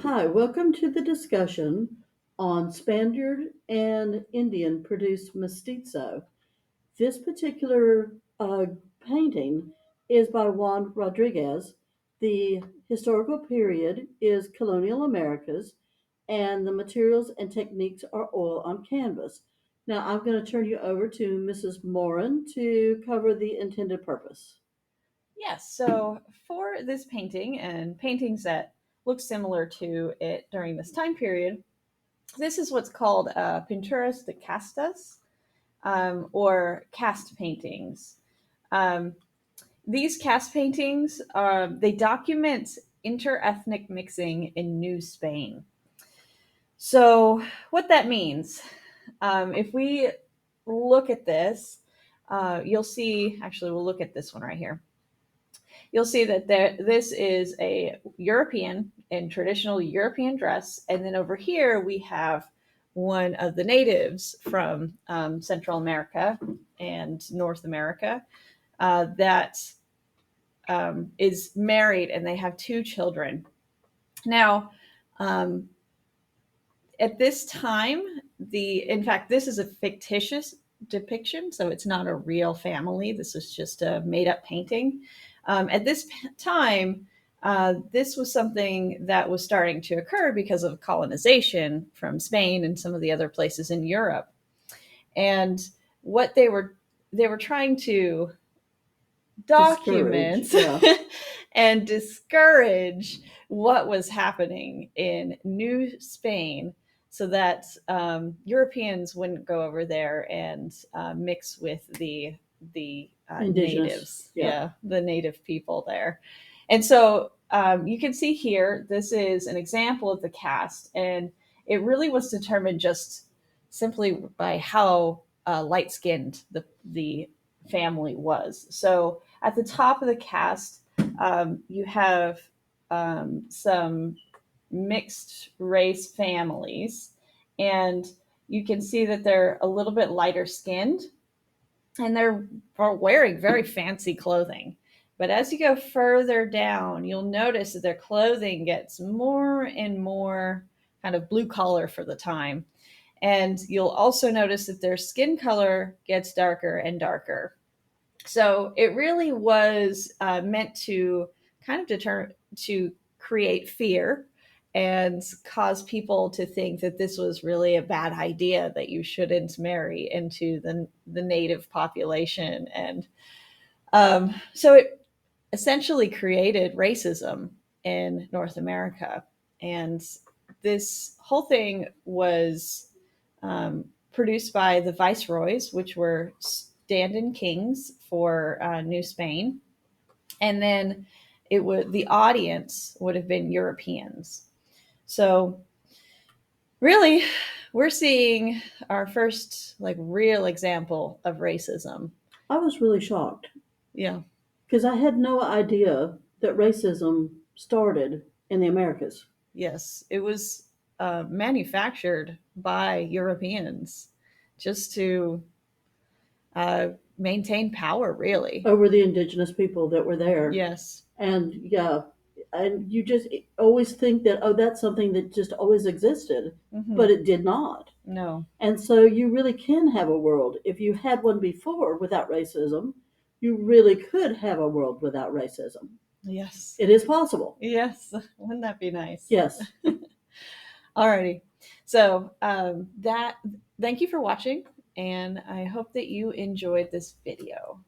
Hi, welcome to the discussion on Spaniard and Indian produced Mestizo. This particular painting is by Juan Rodriguez. The historical period is colonial Americas, and the materials and techniques are oil on canvas. Now, I'm going to turn you over to Mrs. Morin to cover the intended purpose. Yes, so for this painting and paintings that look similar to it during this time period, this is what's called pinturas de castas, or cast paintings. Um, these cast paintings they document interethnic mixing in New Spain. So what that means, if we look at this, you'll see. Actually, we'll look at this one right here. You'll see that this is a European in traditional European dress. And then over here, we have one of the natives from Central America and North America that is married, and they have two children. Now, um, at this time, in fact, this is a fictitious depiction, so it's not a real family. This is just a made up painting. At this time, this was something that was starting to occur because of colonization from Spain and some of the other places in Europe. And what they were trying to Discourage, document yeah. and discourage what was happening in New Spain so that Europeans wouldn't go over there and mix with the Indigenous, natives, yeah. the native people there. And so you can see here, this is an example of the cast, and it really was determined just simply by how light skinned the family was. So at the top of the cast, you have some mixed race families, and you can see that they're a little bit lighter skinned, and they're wearing very fancy clothing. But as you go further down, you'll notice that their clothing gets more and more kind of blue collar for the time. And you'll also notice that their skin color gets darker and darker. So it really was meant to kind of to create fear and cause people to think that this was really a bad idea, that you shouldn't marry into the native population. And so it essentially created racism in North America. And this whole thing was produced by the viceroys, which were stand-in kings for New Spain, and then the audience would have been Europeans. So really, we're seeing our first like real example of racism. I was really shocked Yeah. because I had no idea that racism started in the Americas. Yes, it was manufactured by Europeans just to maintain power, really. Over the indigenous people that were there. Yes. And yeah, and you just always think that, oh, that's something that just always existed, but Hmm. it did not. No. And so you really can have a world. If you had one before without racism, you really could have a world without racism. Yes. It is possible. Yes. Wouldn't that be nice? Yes. Alrighty. So that. Thank you for watching, and I hope that you enjoyed this video.